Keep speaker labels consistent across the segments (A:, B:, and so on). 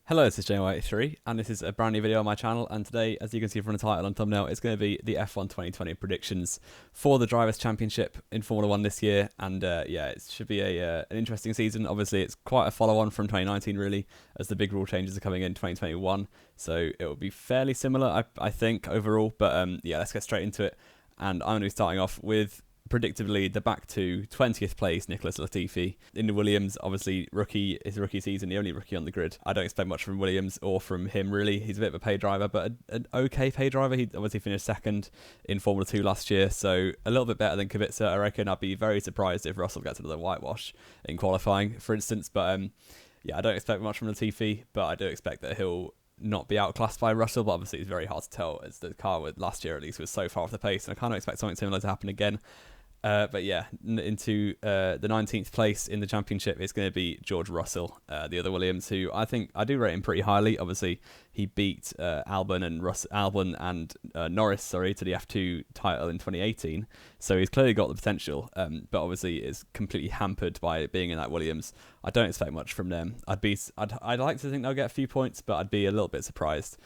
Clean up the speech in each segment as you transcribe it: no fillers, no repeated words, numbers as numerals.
A: Hello, this is JY83, and this is a brand new video on my channel. And today, as you can see from the title and thumbnail, it's going to be the F1 2020 predictions for the Drivers' Championship in Formula One this year. And yeah, it should be an interesting season. Obviously, it's quite a follow-on from 2019, really, as the big rule changes are coming in 2021. So it will be fairly similar, I think, overall. But yeah, let's get straight into it. And I'm going to be starting off with, predictably, the back to 20th place Nicholas Latifi in the Williams. Obviously, his rookie season, the only rookie on the grid. I don't expect much from Williams or from him, really. He's a bit of a pay driver, but an okay pay driver. He obviously finished second in Formula 2 last year, so a little bit better than Kubica, I reckon. I'd be very surprised if Russell gets another whitewash in qualifying, for instance. But yeah, I don't expect much from Latifi, but I do expect that he'll not be outclassed by Russell, but obviously it's very hard to tell, as the car last year at least was so far off the pace, and I kind of expect something similar to happen again. But yeah, into the 19th place in the championship is going to be George Russell, the other Williams, who I do rate him pretty highly. Obviously, he beat Albon and Norris, to the F2 title in 2018. So he's clearly got the potential, but obviously is completely hampered by being in that Williams. I don't expect much from them. I'd like to think they'll get a few points, but I'd be a little bit surprised.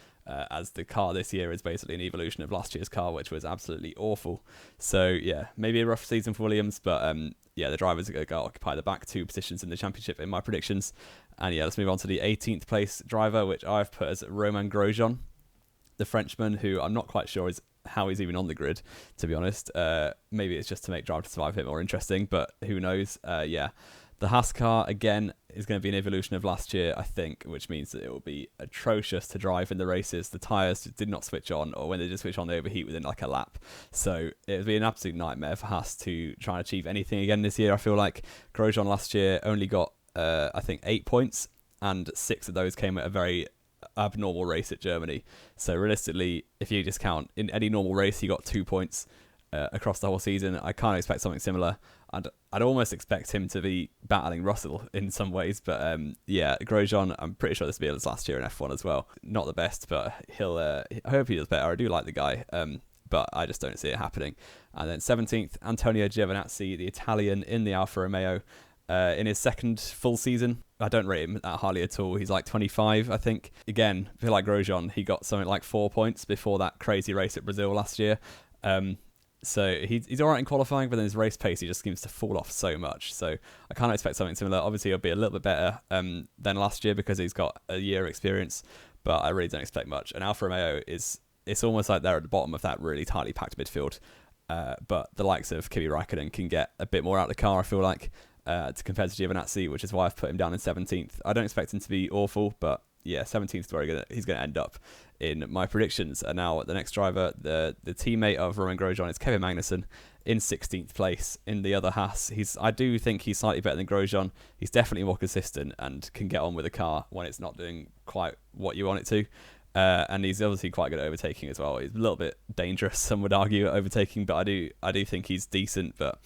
A: As the car this year is basically an evolution of last year's car, which was absolutely awful. So yeah, maybe a rough season for Williams, but yeah, the drivers are going to occupy the back two positions in the championship in my predictions. And yeah, let's move on to the 18th place driver, which I've put as Romain Grosjean, the Frenchman, who I'm not quite sure is how he's even on the grid, to be honest. Maybe it's just to make Drive to Survive a bit more interesting, but who knows. Yeah, the Haas car, again, is going to be an evolution of last year, I think, which means that it will be atrocious to drive in the races. The tyres did not switch on, or when they did switch on, they overheat within like a lap. So it would be an absolute nightmare for Haas to try and achieve anything again this year. I feel like Grosjean last year only got, I think, 8 points, and 6 of those came at a very abnormal race at Germany. So realistically, if you discount in any normal race, he got 2 points across the whole season. I can't expect something similar. I'd almost expect him to be battling Russell in some ways, but yeah, Grosjean, I'm pretty sure this will be his last year in F1 as well. Not the best, but I hope he does better. I do like the guy, but I just don't see it happening. And then 17th, Antonio Giovinazzi, the Italian in the Alfa Romeo, in his second full season. I don't rate him that highly at all. He's like 25, I think. Again, I feel like Grosjean, he got something like 4 points before that crazy race at Brazil last year. So he's all right in qualifying, but then his race pace, he just seems to fall off so much. So I can't expect something similar. Obviously, he'll be a little bit better than last year because he's got a year experience, but I really don't expect much. And Alfa Romeo it's almost like they're at the bottom of that really tightly packed midfield. But the likes of Kimi Räikkönen can get a bit more out of the car, I feel like, compared to Giovinazzi, which is why I've put him down in 17th. I don't expect him to be awful, but yeah, 17th is where he's going to end up in my predictions. And now the next driver, the teammate of Romain Grosjean, is Kevin Magnussen in 16th place in the other Haas. I do think he's slightly better than Grosjean. He's definitely more consistent and can get on with a car when it's not doing quite what you want it to. And he's obviously quite good at overtaking as well. He's a little bit dangerous, some would argue, at overtaking, but I do think he's decent, but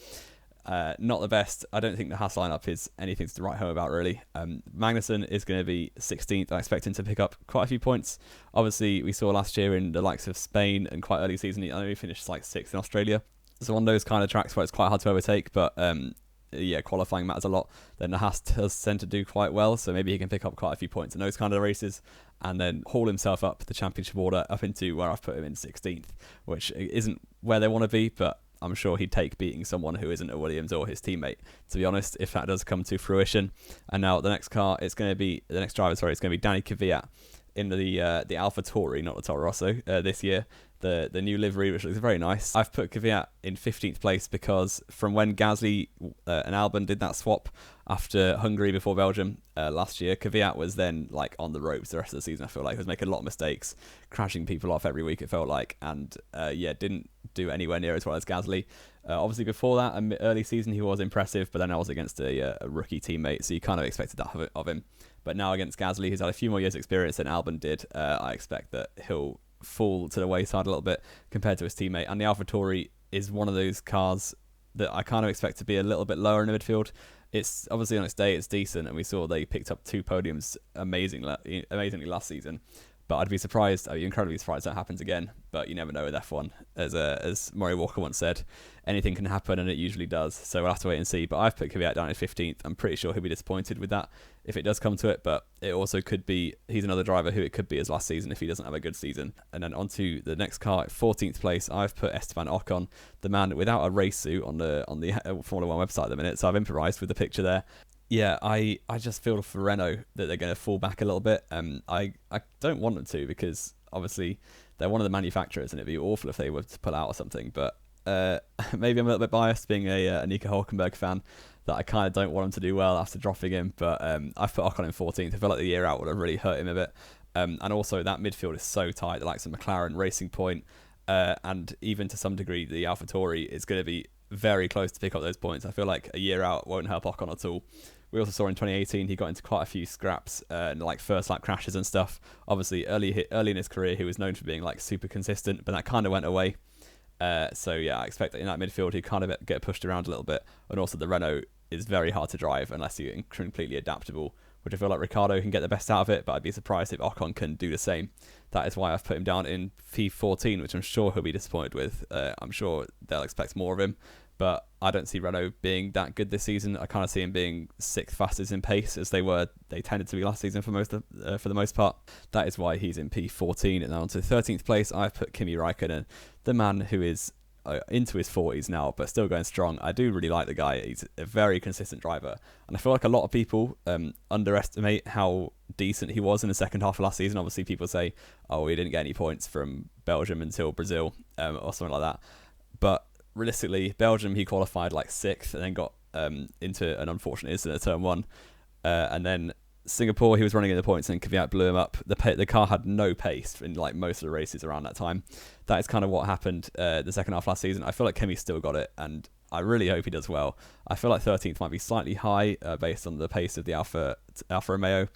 A: not the best. I don't think the Haas lineup is anything to write home about, really. Magnussen is going to be 16th. I expect him to pick up quite a few points. Obviously, we saw last year in the likes of Spain and quite early season, I know he finished like 6th in Australia. So on those kind of tracks where it's quite hard to overtake, but yeah, qualifying matters a lot, then the Haas does tend to do quite well, so maybe he can pick up quite a few points in those kind of races and then haul himself up the championship order up into where I've put him in 16th, which isn't where they want to be, but I'm sure he'd take beating someone who isn't a Williams or his teammate, to be honest, if that does come to fruition. And now the next driver, it's going to be Danny Kvyat in the AlphaTauri, not the Toro Rosso, this year. The new livery, which looks very nice. I've put Kvyat in 15th place because from when Gasly and Albon did that swap after Hungary before Belgium last year, Kvyat was then like on the ropes the rest of the season. I feel like he was making a lot of mistakes, crashing people off every week, it felt like, and yeah, didn't do anywhere near as well as Gasly. Obviously before that, early season, he was impressive, but then I was against a rookie teammate, so you kind of expected that of him. But now against Gasly, who's had a few more years experience than Albon did, I expect that he'll fall to the wayside a little bit compared to his teammate. And the AlphaTauri is one of those cars that I kind of expect to be a little bit lower in the midfield. It's obviously on its day, it's decent, and we saw they picked up 2 podiums amazingly last season. But I'd be incredibly surprised that happens again. But you never know with F1. As Murray Walker once said, anything can happen, and it usually does. So we'll have to wait and see. But I've put Kvyat down at 15th. I'm pretty sure he'll be disappointed with that if it does come to it. But it also could be he's another driver who it could be his last season if he doesn't have a good season. And then onto the next car, at 14th place, I've put Esteban Ocon, the man without a race suit on the Formula One website at the minute. So I've improvised with the picture there. Yeah, I just feel for Renault that they're going to fall back a little bit. I don't want them to, because obviously they're one of the manufacturers, and it'd be awful if they were to pull out or something. But maybe I'm a little bit biased, being a Nico Hülkenberg fan, that I kind of don't want him to do well after dropping him. But I've put Ocon in 14th. I feel like the year out would have really hurt him a bit. And also that midfield is so tight. The likes of McLaren, Racing Point, and even to some degree the AlphaTauri is going to be very close to pick up those points. I feel like a year out won't help Ocon at all. We also saw in 2018 he got into quite a few scraps and like first lap crashes and stuff. Obviously early in his career he was known for being like super consistent, but that kind of went away. So yeah, I expect that in that midfield he kind of get pushed around a little bit. And also the Renault is very hard to drive unless you're completely adaptable, which I feel like Ricciardo can get the best out of it, but I'd be surprised if Ocon can do the same. That is why I've put him down in P14, which I'm sure he'll be disappointed with. I'm sure they'll expect more of him, but I don't see Renault being that good this season. I kind of see him being 6th fastest in pace, as they tended to be last season for the most part. That is why he's in P14. And now on to 13th place, I've put Kimi Räikkönen, the man who is into his 40s now, but still going strong. I do really like the guy. He's a very consistent driver, and I feel like a lot of people underestimate how decent he was in the second half of last season. Obviously, people say, "Oh, he didn't get any points from Belgium until Brazil," or something like that. But realistically, Belgium he qualified like 6th, and then got into an unfortunate incident at turn 1, and then Singapore he was running in the points and Kvyat blew him up. The car had no pace in like most of the races around that time. That is kind of what happened the second half last season. I feel like Kimi still got it, and I really hope he does well. I feel like 13th might be slightly high based on the pace of the Alfa Romeo.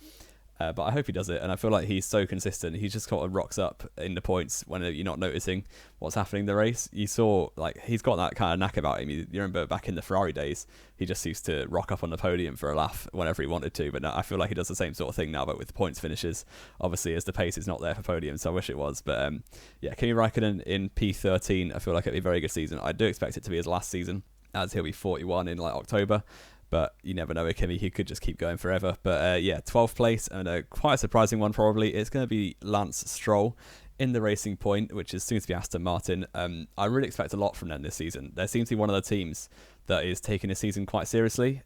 A: But I hope he does it, and I feel like he's so consistent. He just kind of rocks up in the points when you're not noticing what's happening in the race. You saw, like, he's got that kind of knack about him. You remember back in the Ferrari days, he just used to rock up on the podium for a laugh whenever he wanted to. But now, I feel like he does the same sort of thing now, but with points finishes. Obviously, as the pace is not there for podiums, so I wish it was. But yeah, Kimi Räikkönen in P13, I feel like it'll be a very good season. I do expect it to be his last season, as he'll be 41 in like October. But you never know with Kimi, he could just keep going forever. But yeah, 12th place, and quite a surprising one probably. It's going to be Lance Stroll in the Racing Point, which is soon to be Aston Martin. I really expect a lot from them this season. They seem to be one of the teams that is taking this season quite seriously.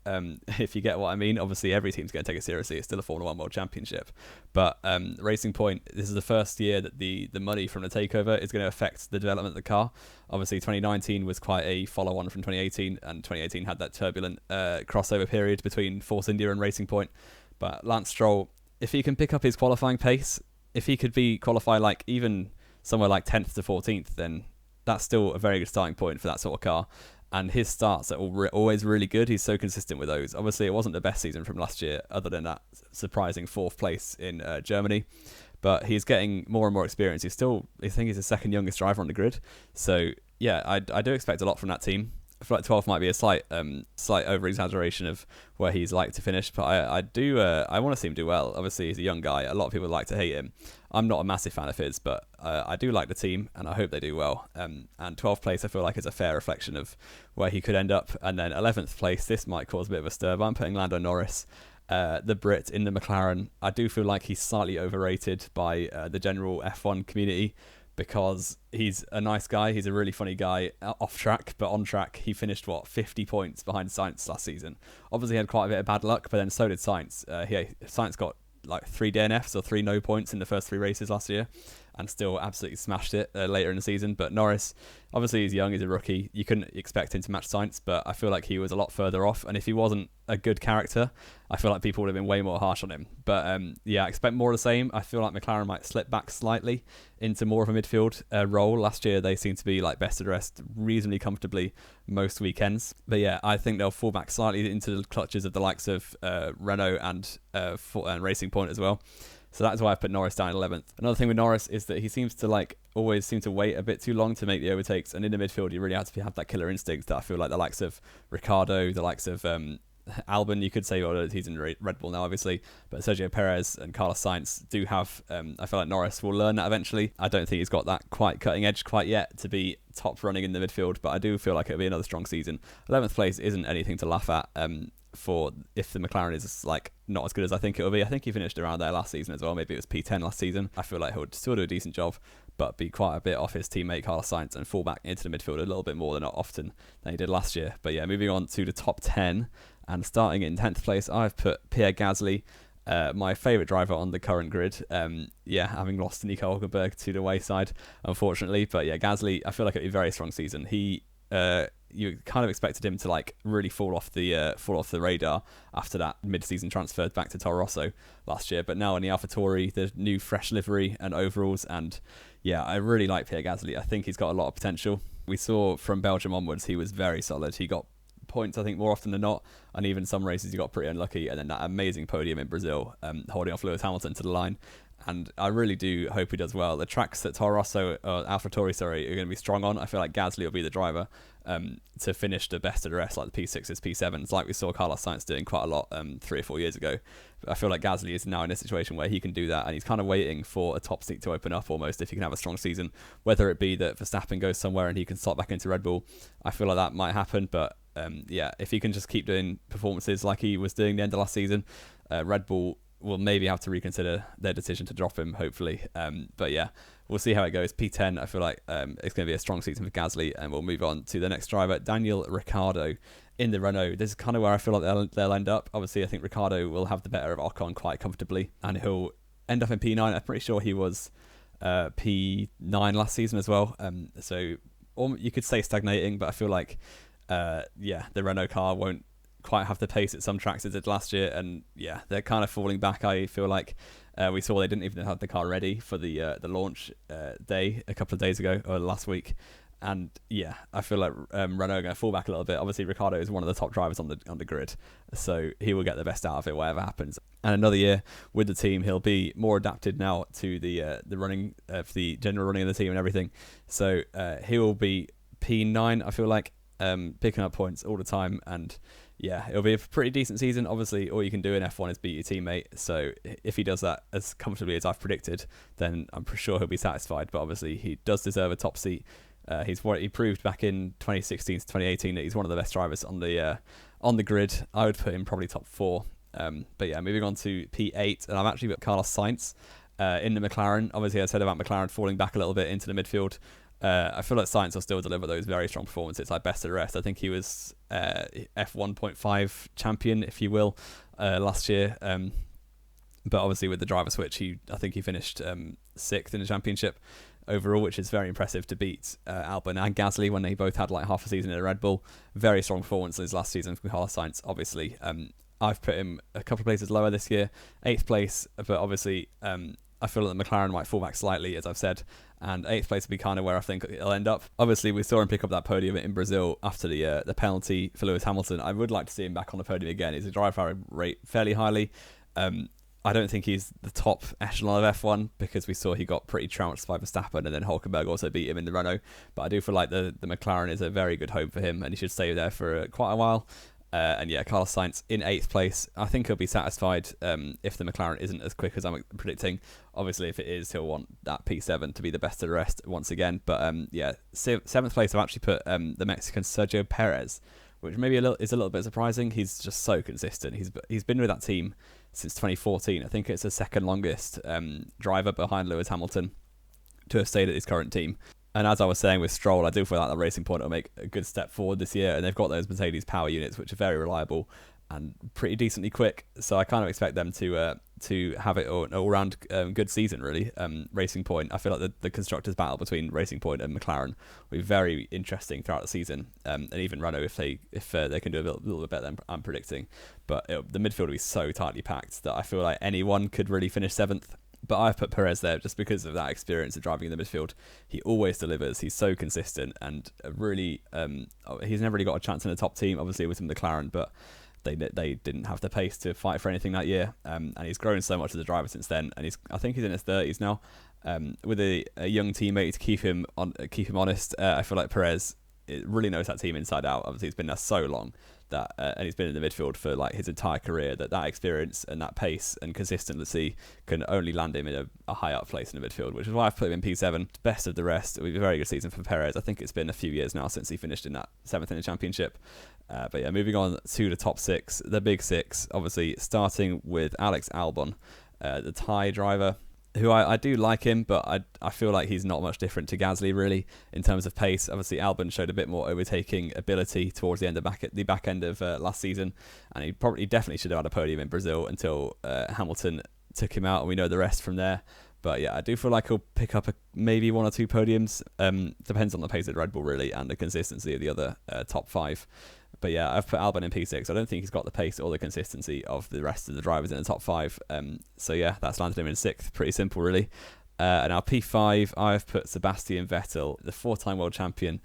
A: If you get what I mean, obviously every team's going to take it seriously. It's still a Formula One World Championship. But Racing Point, this is the first year that the money from the takeover is going to affect the development of the car. Obviously 2019 was quite a follow-on from 2018, and 2018 had that turbulent crossover period between Force India and Racing Point. But Lance Stroll, if he can pick up his qualifying pace, if he could qualify like even somewhere like 10th to 14th, then that's still a very good starting point for that sort of car. And his starts are always really good. He's so consistent with those. Obviously, it wasn't the best season from last year, other than that surprising 4th place in Germany. But he's getting more and more experience. I think he's the second youngest driver on the grid. So yeah, I do expect a lot from that team. I feel like 12th might be a slight over-exaggeration of where he's like to finish, but I want to see him do well. Obviously, he's a young guy. A lot of people like to hate him. I'm not a massive fan of his, but I do like the team, and I hope they do well. And 12th place, I feel like, is a fair reflection of where he could end up. And then 11th place, this might cause a bit of a stir, but I'm putting Lando Norris, the Brit in the McLaren. I do feel like he's slightly overrated by the general F1 community, because he's a nice guy. He's a really funny guy off track, but on track, he finished 50 points behind Sainz last season. Obviously, he had quite a bit of bad luck, but then so did Sainz. Sainz got like 3 DNFs or 3 no points in the first 3 races last year, and still absolutely smashed it later in the season. But Norris, obviously he's young, he's a rookie. You couldn't expect him to match Sainz, but I feel like he was a lot further off. And if he wasn't a good character, I feel like people would have been way more harsh on him. But yeah, I expect more of the same. I feel like McLaren might slip back slightly into more of a midfield role. Last year, they seemed to be like best of the rest reasonably comfortably most weekends. But yeah, I think they'll fall back slightly into the clutches of the likes of Renault and Racing Point as well. So that's why I put Norris down 11th. Another thing with Norris is that he seems to always seem to wait a bit too long to make the overtakes. And in the midfield, you really have to have that killer instinct that I feel like the likes of Ricciardo, the likes of Albon, you could say, well, he's in Red Bull now, obviously, but Sergio Perez and Carlos Sainz do have. I feel like Norris will learn that eventually. I don't think he's got that quite cutting edge quite yet to be top running in the midfield, but I do feel like it'll be another strong season. 11th place isn't anything to laugh at. for if the McLaren is like not as good as I think it will be. I think he finished around there last season as well. Maybe it was P10 last season. I feel like he'll still do a decent job, but be quite a bit off his teammate Carlos Sainz and fall back into the midfield a little bit more than not often than he did last year. But yeah, moving on to the top 10 and starting in 10th place, I've put Pierre Gasly. My favourite driver on the current grid. Having lost Nico Hülkenberg to the wayside, unfortunately. But yeah, Gasly, I feel like it'll be a very strong season. You kind of expected him to like really fall off the radar after that mid-season transfer back to Toro Rosso last year. But now in the AlphaTauri, the new fresh livery and overalls, and yeah, I really like Pierre Gasly. I think he's got a lot of potential. We saw from Belgium onwards, he was very solid. He got points, I think, more often than not, and even some races he got pretty unlucky, and then that amazing podium in Brazil, holding off Lewis Hamilton to the line. And I really do hope he does well. The tracks that Toro Rosso, AlphaTauri, are going to be strong on, I feel like Gasly will be the driver to finish the best of the rest, like the P6s, P7s, like we saw Carlos Sainz doing quite a lot 3 or 4 years ago. But I feel like Gasly is now in a situation where he can do that, and he's kind of waiting for a top seat to open up almost if he can have a strong season, whether it be that Verstappen goes somewhere and he can slot back into Red Bull. I feel like that might happen, but if he can just keep doing performances like he was doing the end of last season, Red Bull will maybe have to reconsider their decision to drop him, hopefully. But yeah, we'll see how it goes. P10, I feel like it's going to be a strong season for Gasly, and we'll move on to the next driver, Daniel Ricciardo in the Renault. This is kind of where I feel like they'll end up. Obviously, I think Ricciardo will have the better of Ocon quite comfortably, and he'll end up in P9. I'm pretty sure he was P9 last season as well. So you could say stagnating, but I feel like the Renault car won't quite have the pace at some tracks it did last year, and yeah, they're kind of falling back. I feel like we saw they didn't even have the car ready for the launch day a couple of days ago or last week, and yeah, I feel like Renault are going to fall back a little bit. Obviously, Ricciardo is one of the top drivers on the grid, so he will get the best out of it whatever happens. And another year with the team, he'll be more adapted now to the running of the general running of the team and everything. So he will be P9. I feel like picking up points all the time, and yeah, it'll be a pretty decent season. Obviously, all you can do in F1 is beat your teammate. So if he does that as comfortably as I've predicted, then I'm pretty sure he'll be satisfied. But obviously, he does deserve a top seat. He proved back in 2016 to 2018 that he's one of the best drivers on the grid. I would put him probably top 4. But yeah, moving on to P8, and I've actually got Carlos Sainz in the McLaren. Obviously, I said about McLaren falling back a little bit into the midfield. I feel like Sainz will still deliver those very strong performances, like best of the rest. I think he was F1.5 champion, if you will, last year. But obviously with the driver switch, I think he finished 6th in the championship overall, which is very impressive to beat Albon and Gasly when they both had like half a season in a Red Bull. Very strong performances last season from Carlos Sainz, obviously. I've put him a couple of places lower this year, 8th place, but obviously I feel like the McLaren might fall back slightly, as I've said, and 8th place will be kind of where I think it'll end up. Obviously, we saw him pick up that podium in Brazil after the penalty for Lewis Hamilton. I would like to see him back on the podium again. He's a driver I rate fairly highly. I don't think he's the top echelon of F1 because we saw he got pretty trounced by Verstappen, and then Hülkenberg also beat him in the Renault. But I do feel like the McLaren is a very good home for him, and he should stay there for quite a while. And yeah, Carlos Sainz in 8th place. I think he'll be satisfied if the McLaren isn't as quick as I'm predicting. Obviously, if it is, he'll want that P7 to be the best of the rest once again. But 7th place, I've actually put the Mexican Sergio Perez, which maybe is a little bit surprising. He's just so consistent. He's been with that team since 2014. I think it's the second longest driver behind Lewis Hamilton to have stayed at his current team. And as I was saying with Stroll, I do feel like the Racing Point will make a good step forward this year, and they've got those Mercedes power units, which are very reliable and pretty decently quick. So I kind of expect them to have it an all-round good season, really. Racing Point, I feel like the constructors' battle between Racing Point and McLaren will be very interesting throughout the season, and even Renault if they can do a little bit better than I'm predicting. But the midfield will be so tightly packed that I feel like anyone could really finish 7th. But I've put Perez there just because of that experience of driving in the midfield. He always delivers. He's so consistent, and really, he's never really got a chance in the top team. Obviously, with McLaren, but they didn't have the pace to fight for anything that year. And he's grown so much as a driver since then. And I think he's in his 30s now. With a young teammate to keep him honest, I feel like Perez really knows that team inside out. Obviously, he's been there so long that, and he's been in the midfield for like his entire career, that experience and that pace and consistency can only land him in a high up place in the midfield, which is why I've put him in P7. Best of the rest. It will be a very good season for Perez. I think it's been a few years now since he finished in that 7th in the championship. But yeah, moving on to the top 6, the big 6, obviously starting with Alex Albon, the Thai driver, who I do like him, but I feel like he's not much different to Gasly really in terms of pace. Obviously, Albon showed a bit more overtaking ability towards the end of the back end of last season, and he definitely should have had a podium in Brazil until Hamilton took him out, and we know the rest from there. But yeah, I do feel like he'll pick up maybe 1 or 2 podiums. Depends on the pace of Red Bull really and the consistency of the other top 5. But yeah, I've put Albon in P6. I don't think he's got the pace or the consistency of the rest of the drivers in the top 5. So yeah, that's landed him in 6th. Pretty simple, really. And now P5, I've put Sebastian Vettel, the 4-time world champion.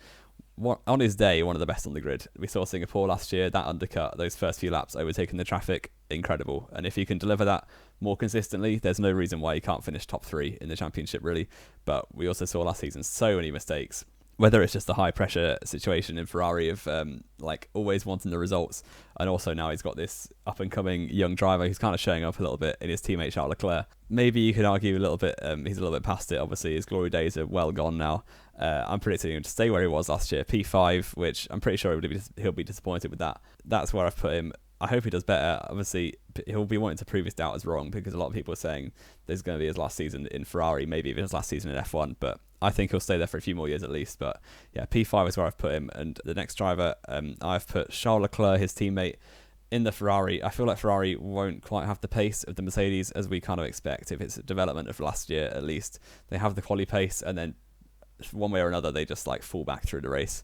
A: On his day, one of the best on the grid. We saw Singapore last year, that undercut, those first few laps, overtaking the traffic, incredible. And if he can deliver that more consistently, there's no reason why he can't finish top 3 in the championship, really. But we also saw last season so many mistakes. Whether it's just a high pressure situation in Ferrari of like always wanting the results, and also now he's got this up and coming young driver who's kind of showing up a little bit in his teammate Charles Leclerc. Maybe you could argue a little bit he's a little bit past it. Obviously his glory days are well gone now. I'm predicting him to stay where he was last year, P5, which I'm pretty sure he'll be disappointed with that. That's where I've put him. I hope he does better. Obviously, he'll be wanting to prove his doubters wrong, because a lot of people are saying there's going to be his last season in Ferrari, maybe even his last season in F1, but I think he'll stay there for a few more years at least. But yeah, P5 is where I've put him. And the next driver, I've put Charles Leclerc, his teammate, in the Ferrari. I feel like Ferrari won't quite have the pace of the Mercedes as we kind of expect. If it's a development of last year, at least they have the quali pace, and then one way or another they just like fall back through the race,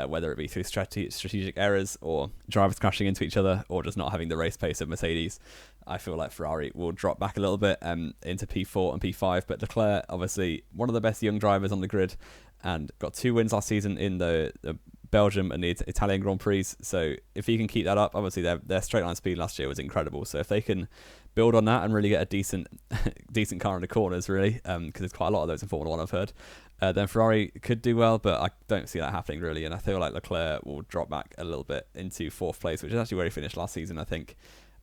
A: whether it be through strategic errors or drivers crashing into each other or just not having the race pace of Mercedes. I feel like Ferrari will drop back a little bit into P4 and P5, but Leclerc, obviously one of the best young drivers on the grid, and got 2 wins last season in the Belgium and the Italian Grand Prix. So if he can keep that up, obviously their straight line speed last year was incredible. So if they can build on that and really get a decent car in the corners, really, because there's quite a lot of those in Formula 1 I've heard, then Ferrari could do well, but I don't see that happening really. And I feel like Leclerc will drop back a little bit into 4th place, which is actually where he finished last season, I think.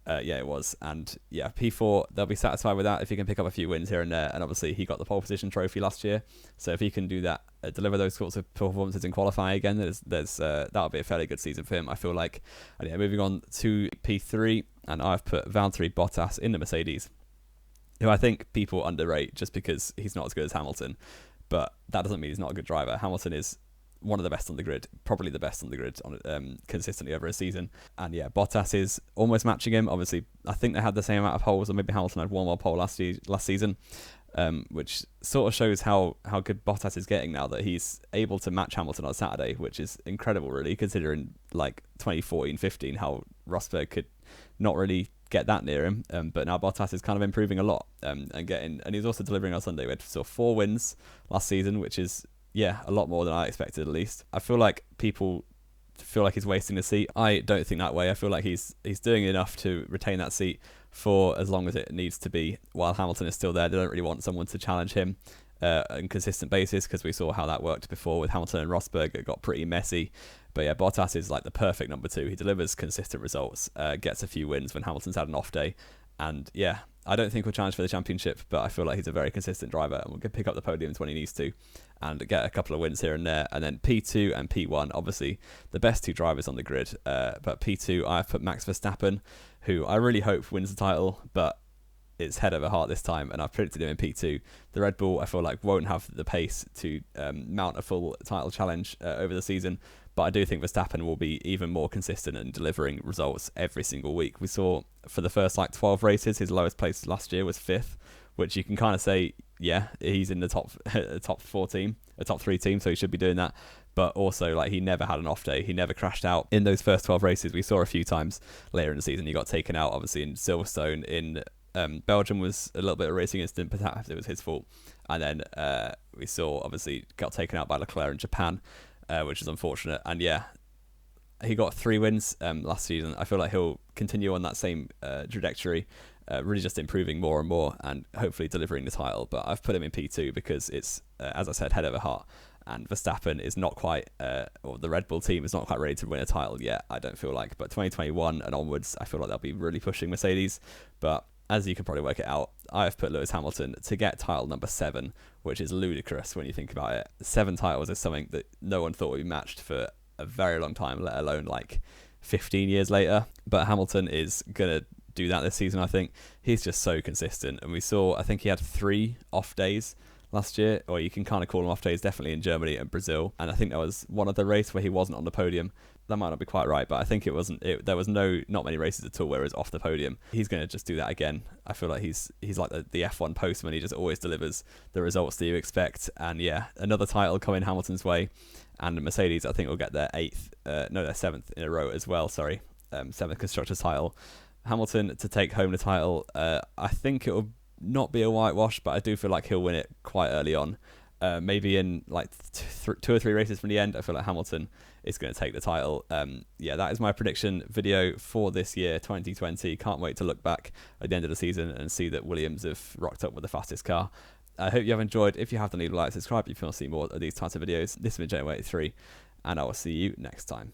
A: Yeah, it was. And yeah, P4, they'll be satisfied with that if he can pick up a few wins here and there. And obviously he got the pole position trophy last year, so if he can do that, deliver those sorts of performances in qualifying again, that'll be a fairly good season for him, I feel like. And yeah, moving on to P3, and I've put Valtteri Bottas in the Mercedes, who I think people underrate just because he's not as good as Hamilton, but that doesn't mean he's not a good driver. Hamilton is one of the best on the grid, probably the best on the grid consistently over a season. And yeah, Bottas is almost matching him. Obviously, I think they had the same amount of poles, or maybe Hamilton had one more pole last season, which sort of shows how good Bottas is getting now that he's able to match Hamilton on Saturday, which is incredible, really, considering like 2014-15, how Rosberg could not really get that near him. But now Bottas is kind of improving a lot and he's also delivering on Sunday. We had 4 wins last season, which is, yeah, a lot more than I expected, at least. I feel like people feel like he's wasting the seat. I don't think that way. I feel like he's doing enough to retain that seat for as long as it needs to be while Hamilton is still there. They don't really want someone to challenge him on a consistent basis, because we saw how that worked before with Hamilton and Rosberg. It got pretty messy. But yeah, Bottas is like the perfect number 2. He delivers consistent results, gets a few wins when Hamilton's had an off day. And yeah, I don't think he'll challenge for the championship, but I feel like he's a very consistent driver and will pick up the podiums when he needs to and get a couple of wins here and there. And then P2 and P1, obviously the best 2 drivers on the grid. But P2, I've put Max Verstappen, who I really hope wins the title, but it's head over heart this time, and I've predicted him in P2. The Red Bull, I feel like, won't have the pace to mount a full title challenge over the season, but I do think Verstappen will be even more consistent in delivering results every single week. We saw for the first 12 races, his lowest place last year was 5th, which you can kind of say, yeah, he's in the top 4 team, a top 3 team, so he should be doing that. But also, he never had an off day. He never crashed out in those first 12 races. We saw a few times later in the season he got taken out, obviously in Silverstone. In Belgium was a little bit of a racing incident, perhaps it was his fault. And then we saw, obviously, got taken out by Leclerc in Japan, which is unfortunate. And yeah, he got 3 wins last season. I feel like he'll continue on that same trajectory, really just improving more and more and hopefully delivering the title. But I've put him in P2 because it's, as I said, head over heart. and Verstappen is not quite, or the Red Bull team is not quite ready to win a title yet, I don't feel like. But 2021 and onwards, I feel like they'll be really pushing Mercedes. But as you can probably work it out, I have put Lewis Hamilton to get title number 7, which is ludicrous when you think about it. 7 titles is something that no one thought would be matched for a very long time, let alone like 15 years later. But Hamilton is going to do that this season, I think. He's just so consistent. And we saw, I think he had 3 off days last year, or you can kind of call them off days, definitely in Germany and Brazil. And I think there was one other race where he wasn't on the podium. That might not be quite right, but I think there was not many races at all where he was off the podium. He's going to just do that again. I feel like he's like the F1 postman. He just always delivers the results that you expect. And yeah, another title coming Hamilton's way. And Mercedes, I think, will get their 7th in a row as well. 7th Constructors title. Hamilton to take home the title. I think it will not be a whitewash, but I do feel like he'll win it quite early on. Maybe in like 2 or 3 races from the end, I feel like Hamilton is going to take the title. Yeah, that is my prediction video for this year, 2020. Can't wait to look back at the end of the season and see that Williams have rocked up with the fastest car. I hope you have enjoyed. If you have, then leave a like, subscribe if you want to see more of these types of videos. This has been J83, and I will see you next time.